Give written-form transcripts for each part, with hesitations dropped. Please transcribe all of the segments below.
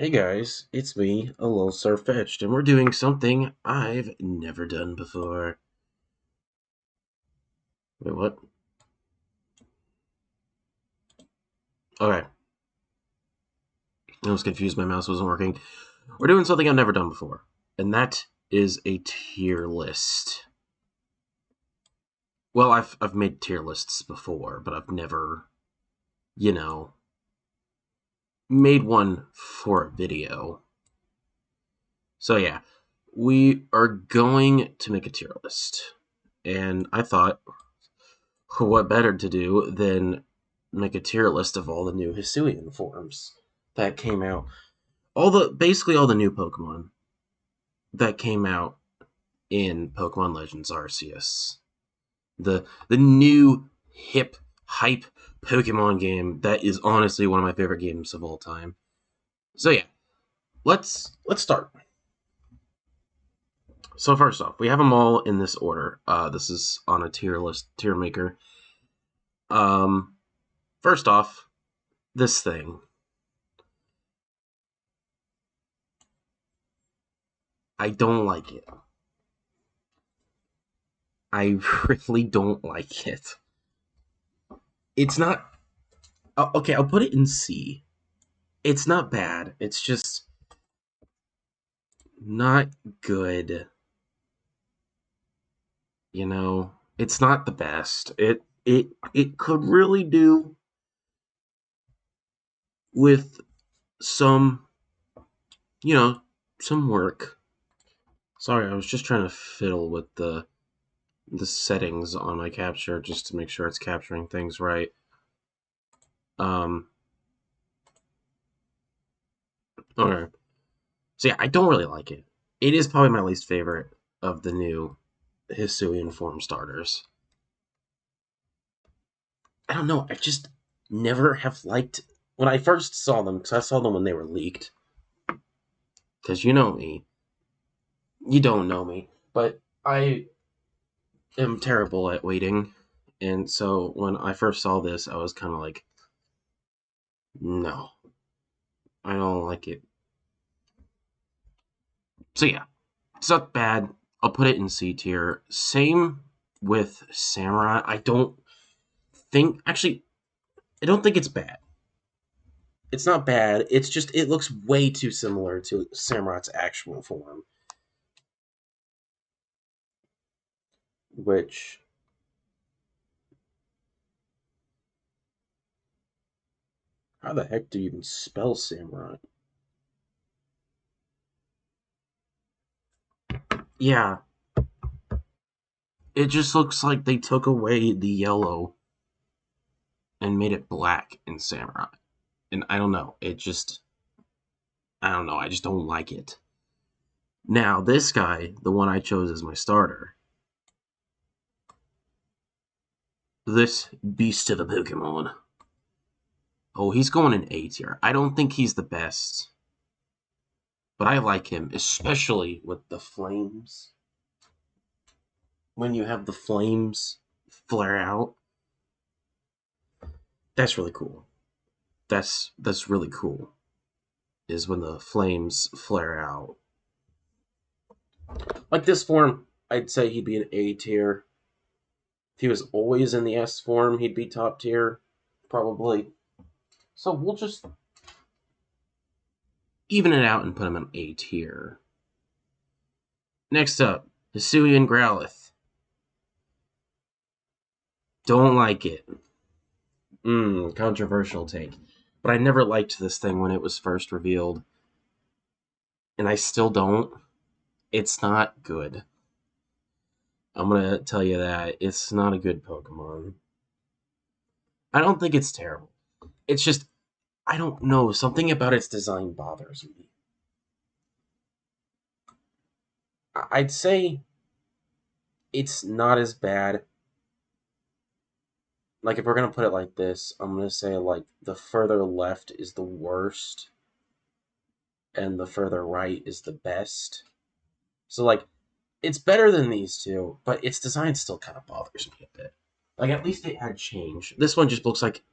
Hey guys, it's me, a little Sirfetch'd, and we're doing something I've never done before. Wait, what? Okay. I was confused, my mouse wasn't working. We're doing something I've never done before, and that is a tier list. Well, I've made tier lists before, but I've never, you know, made one for a video. So yeah, we are going to make a tier list. And I thought, what better to do than make a tier list of all the new Hisuian forms that came out. Basically all the new Pokemon that came out in Pokemon Legends Arceus. The new hip hype Pokemon game that is honestly one of my favorite games of all time. So yeah, let's start. So first off, we have them all in this order. This is on a tier maker. First off, this thing. I don't like it. I really don't like it. It's not. Okay, I'll put it in C. It's not bad. It's just not good. It's not the best. It could really do with some, you know, some work. Sorry, I was just trying to fiddle with the settings on my capture just to make sure it's capturing things right. Okay. So yeah, I don't really like it. It is probably my least favorite of the new Hisuian form starters. I don't know. I just never have liked when I first saw them, because I saw them when they were leaked. Because you know me. You don't know me. But I am terrible at waiting. And so when I first saw this, I was kind of like, no, I don't like it. So yeah, it's not bad. I'll put it in C tier. Same with Samurai. Actually, I don't think it's bad. It's not bad. It's just it looks way too similar to Samurot's actual form, which how the heck do you even spell Samurott? Yeah, it just looks like they took away the yellow and made it black in Samurott. And I don't know. I don't know. I just don't like it. Now, this guy, the one I chose as my starter, this beast of a Pokemon. Oh, he's going in A tier. I don't think he's the best, but I like him, especially with the flames. When you have the flames flare out, that's really cool. That's really cool. Is when the flames flare out. Like this form, I'd say he'd be an A tier. If he was always in the S form, he'd be top tier, probably. So we'll just even it out and put him in A tier. Next up, Hisuian Growlithe. Don't like it. Controversial take. But I never liked this thing when it was first revealed. And I still don't. It's not good. I'm gonna tell you that. It's not a good Pokemon. I don't think it's terrible. It's just, I don't know. Something about its design bothers me. I'd say it's not as bad. Like, if we're gonna put it like this, I'm gonna say, like, the further left is the worst, and the further right is the best. So, like, it's better than these two, but its design still kind of bothers me a bit. Like, at least it had change. This one just looks like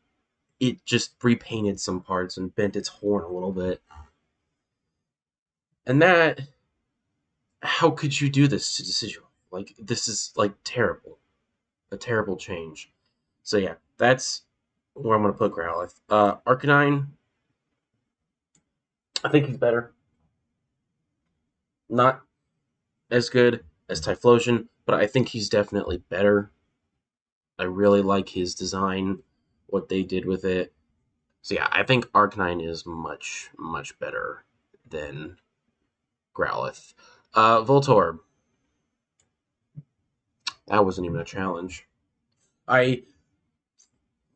it just repainted some parts and bent its horn a little bit. And that, how could you do this to Decidueye? Like, this is, like, terrible. A terrible change. So yeah, that's where I'm going to put Growlithe. Arcanine, I think he's better. Not as good as Typhlosion, but I think he's definitely better. I really like his design, what they did with it. So yeah, I think Arcanine is much, much better than Growlithe. Voltorb, that wasn't even a challenge. I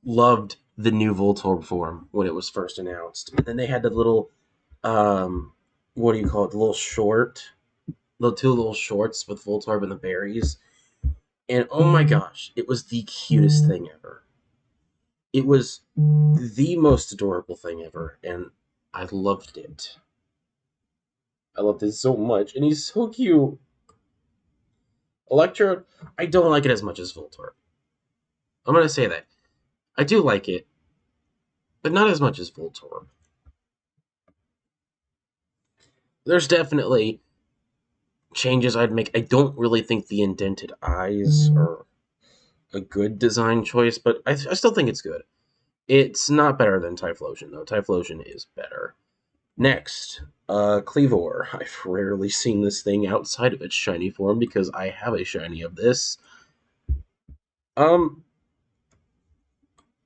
loved the new Voltorb form when it was first announced. And then they had the little, what do you call it? The little short, the two little shorts with Voltorb and the berries. And oh my gosh, it was the cutest thing ever. It was the most adorable thing ever, and I loved it. I loved it so much, and he's so cute. Electrode, I don't like it as much as Voltorb. I'm gonna say that. I do like it, but not as much as Voltorb. There's definitely changes I'd make. I don't really think the indented eyes are a good design choice, but I still think it's good. It's not better than Typhlosion, though. Typhlosion is better. Next, Cleavor. I've rarely seen this thing outside of its shiny form because I have a shiny of this. Um,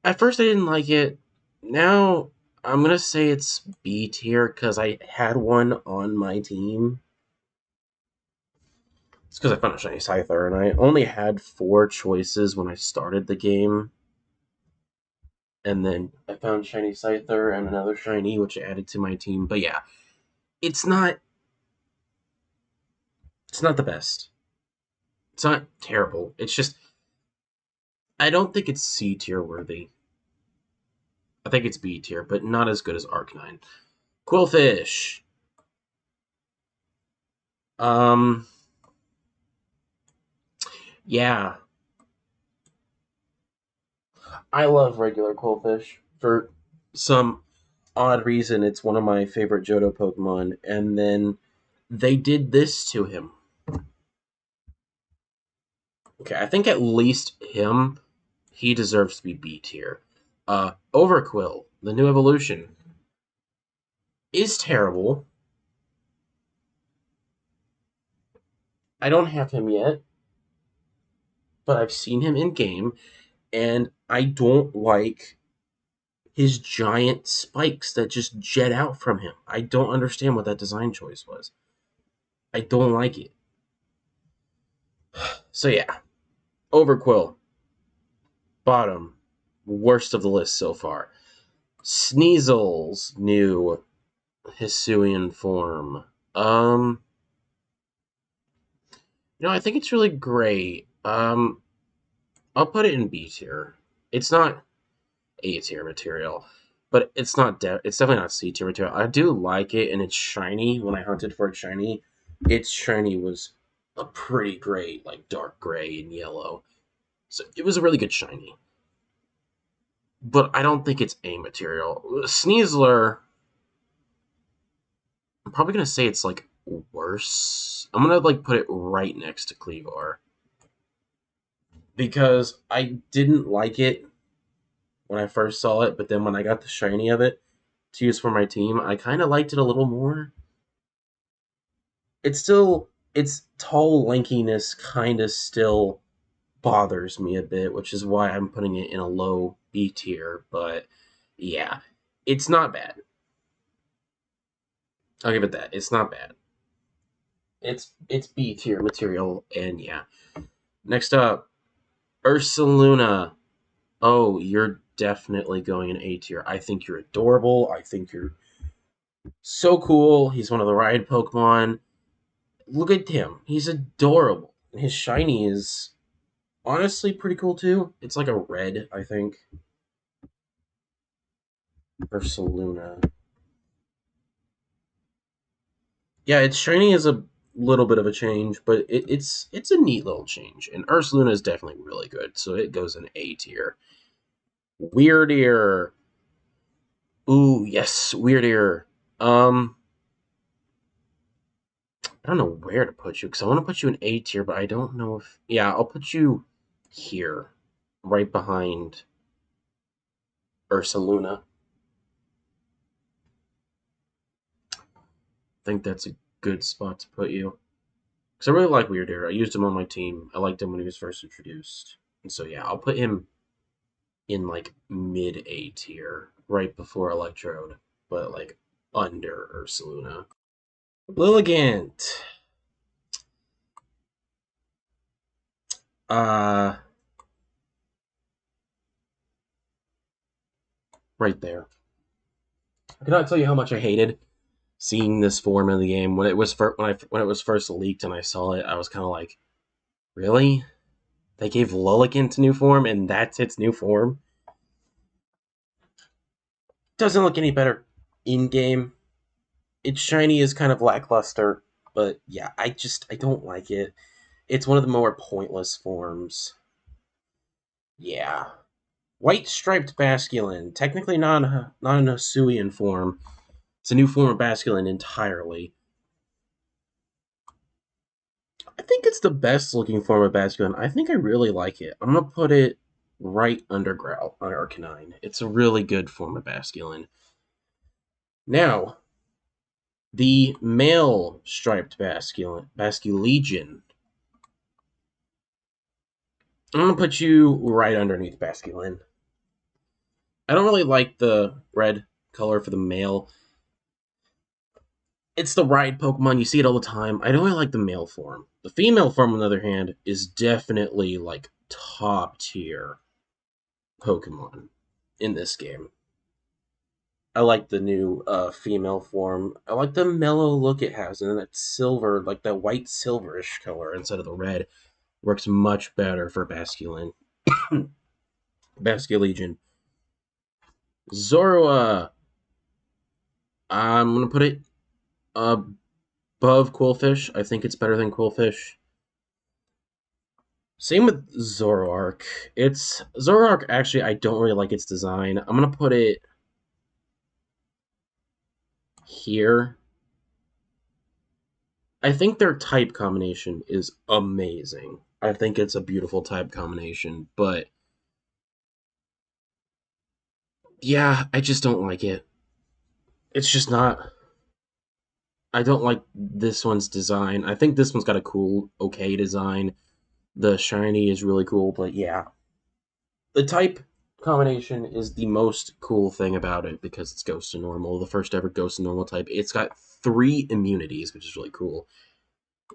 at first I didn't like it. Now I'm gonna say it's B tier because I had one on my team. It's because I found a shiny Scyther, and I only had 4 choices when I started the game. And then I found shiny Scyther and another shiny, which I added to my team. But yeah, it's not the best. It's not terrible. It's just I don't think it's C tier worthy. I think it's B tier, but not as good as Arcanine. Quillfish. Um, yeah, I love regular Quillfish for some odd reason. It's one of my favorite Johto Pokemon, and then they did this to him. Okay, I think at least him, he deserves to be B tier. Overquill, the new evolution, is terrible. I don't have him yet, but I've seen him in game, and I don't like his giant spikes that just jet out from him. I don't understand what that design choice was. I don't like it. So yeah, Overquill, bottom, worst of the list so far. Sneasel's new Hisuian form. I think it's really great. I'll put it in B tier. It's not A tier material, but it's not. It's definitely not C tier material. I do like it, and it's shiny. When I hunted for it shiny, its shiny was a pretty great, like dark gray and yellow. So it was a really good shiny. But I don't think it's A material. Sneasler, I'm probably gonna say it's like worse. I'm gonna like put it right next to Cleavor because I didn't like it when I first saw it, but then when I got the shiny of it to use for my team, I kind of liked it a little more. Its tall lankiness kind of still bothers me a bit, which is why I'm putting it in a low B tier. But yeah, it's not bad. I'll give it that. It's not bad. It's B tier material, and yeah. Next up, Ursuluna. Oh, you're definitely going in A tier. I think you're adorable. I think you're so cool. He's one of the ride Pokemon. Look at him. He's adorable. His shiny is honestly pretty cool too. It's like a red, I think. Ursuluna. Yeah, its shiny is a little bit of a change, but it's a neat little change. And Ursuluna is definitely really good, so it goes in A tier. Weird Ear. Ooh, yes, Weird Ear. Um, I don't know where to put you, because I want to put you in A tier, but I don't know if... Yeah, I'll put you here, right behind Ursuluna. I think that's a good spot to put you. Because I really like Weirdair. I used him on my team. I liked him when he was first introduced. And so, yeah, I'll put him in, like, mid-A tier, right before Electrode, but, like, under Ursuluna. Lilligant! Right there. I cannot tell you how much I hated seeing this form in the game. When it was when it was first leaked and I saw it, I was kind of like, really? They gave Lilligant new form, and that's its new form? Doesn't look any better in-game. Its shiny is kind of lackluster, but yeah, I don't like it. It's one of the more pointless forms. Yeah. White Striped Basculin. Technically not an Hisuian form. It's a new form of Basculin entirely. I think it's the best looking form of Basculin. I think I really like it. I'm going to put it right under Growl on Arcanine. It's a really good form of Basculin. Now, the male Striped Basculegion. I'm going to put you right underneath Basculin. I don't really like the red color for the male. It's the ride Pokemon. You see it all the time. I don't really like the male form. The female form, on the other hand, is definitely, like, top tier Pokemon in this game. I like the new female form. I like the mellow look it has, and that silver, like that white silverish color instead of the red, works much better for Basculin. Basculegion. Zorua. I'm gonna put it above Quillfish. I think it's better than Quillfish. Same with Zoroark. Zoroark, actually, I don't really like its design. I'm gonna put it here. I think their type combination is amazing. I think it's a beautiful type combination, but yeah, I just don't like it. It's just not. I don't like this one's design. I think this one's got a cool, okay design. The shiny is really cool, but yeah. The type combination is the most cool thing about it because it's Ghost to Normal, the first ever Ghost to Normal type. It's got 3 immunities, which is really cool.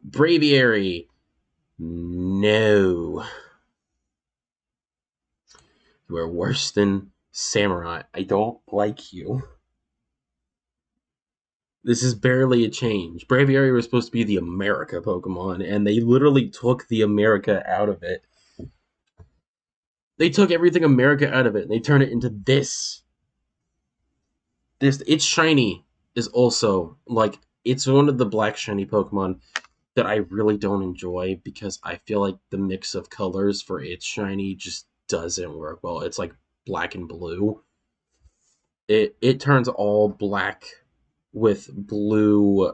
Braviary. No. You are worse than Samurai. I don't like you. This is barely a change. Braviary was supposed to be the America Pokemon, and they literally took the America out of it. They took everything America out of it, and they turned it into this. Its shiny is also, like, it's one of the black shiny Pokemon that I really don't enjoy because I feel like the mix of colors for its shiny just doesn't work well. It's like black and blue. It turns all black with blue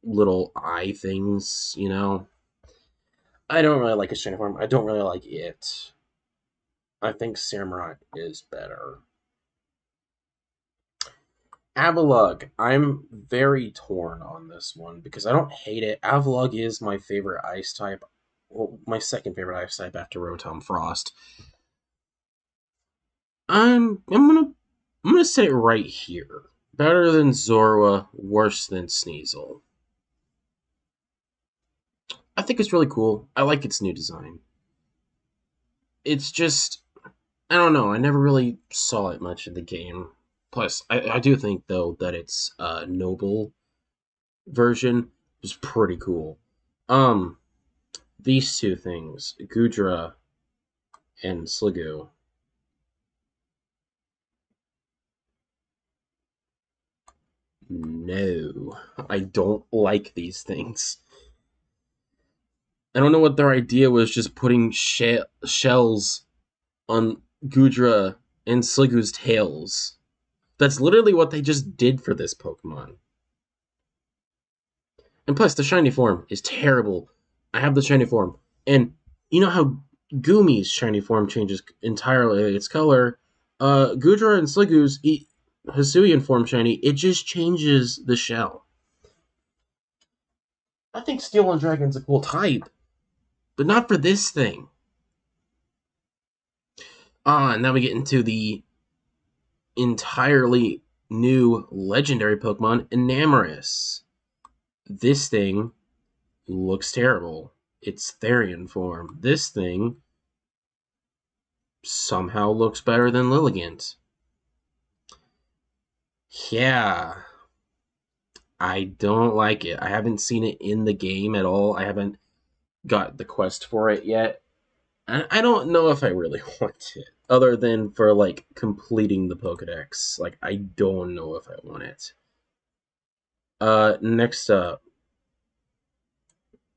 little eye things, you know. I don't really like its shiny form. I don't really like it. I think Samurai is better. Avalugg. I'm very torn on this one because I don't hate it. Avalugg is my favorite ice type. Well, my second favorite ice type after Rotom Frost. I'm gonna say it right here. Better than Zorua, worse than Sneasel. I think it's really cool. I like its new design. It's just, I don't know. I never really saw it much in the game. Plus, I do think though that its noble version was pretty cool. These two things, Goodra and Sliggoo. No, I don't like these things. I don't know what their idea was, just putting shells on Goodra and Sliggoo's tails. That's literally what they just did for this Pokemon. And plus, the shiny form is terrible. I have the shiny form. And you know how Gumi's shiny form changes entirely its color? Gudra and Sliggoo's Hisuian form shiny, it just changes the shell. I think Steel and Dragon's a cool type, but not for this thing. And now we get into the entirely new legendary Pokemon, Enamorus. This thing looks terrible. It's Therian form. This thing somehow looks better than Lilligant. Yeah, I don't like it. I haven't seen it in the game at all. I haven't got the quest for it yet. I don't know if I really want it, other than for, like, completing the Pokedex. Like, I don't know if I want it. Next up,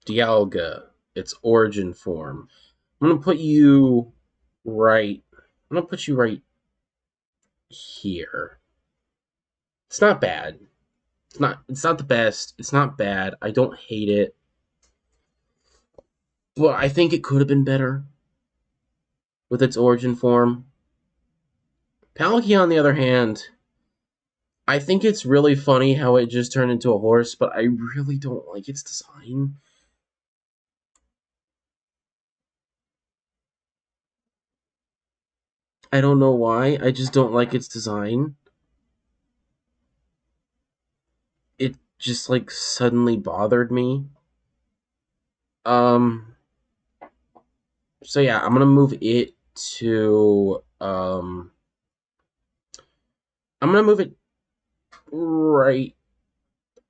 Dialga, its origin form. I'm gonna put you right. I'm gonna put you right here. It's not bad. It's not the best. It's not bad. I don't hate it. But I think it could have been better with its origin form. Palkia, on the other hand, I think it's really funny how it just turned into a horse, but I really don't like its design. I don't know why. I just don't like its design. It just, like, suddenly bothered me. So yeah, I'm gonna move it to I'm gonna move it right.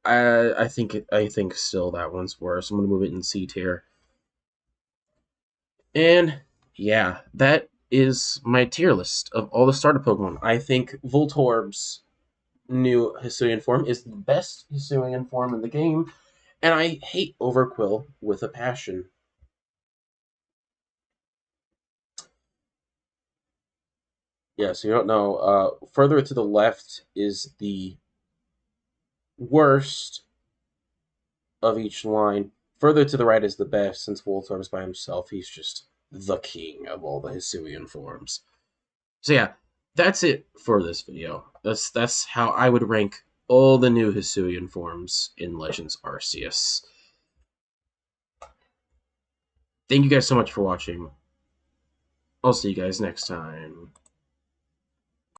I think still that one's worse. I'm gonna move it in C tier. And yeah, that is my tier list of all the starter Pokemon. I think Voltorb's new Hisuian form is the best Hisuian form in the game, and I hate Overquill with a passion. Yeah, so you don't know. Further to the left is the worst of each line. Further to the right is the best, since Voltorb is by himself. He's just the king of all the Hisuian forms. So yeah, that's it for this video. That's how I would rank all the new Hisuian forms in Legends Arceus. Thank you guys so much for watching. I'll see you guys next time.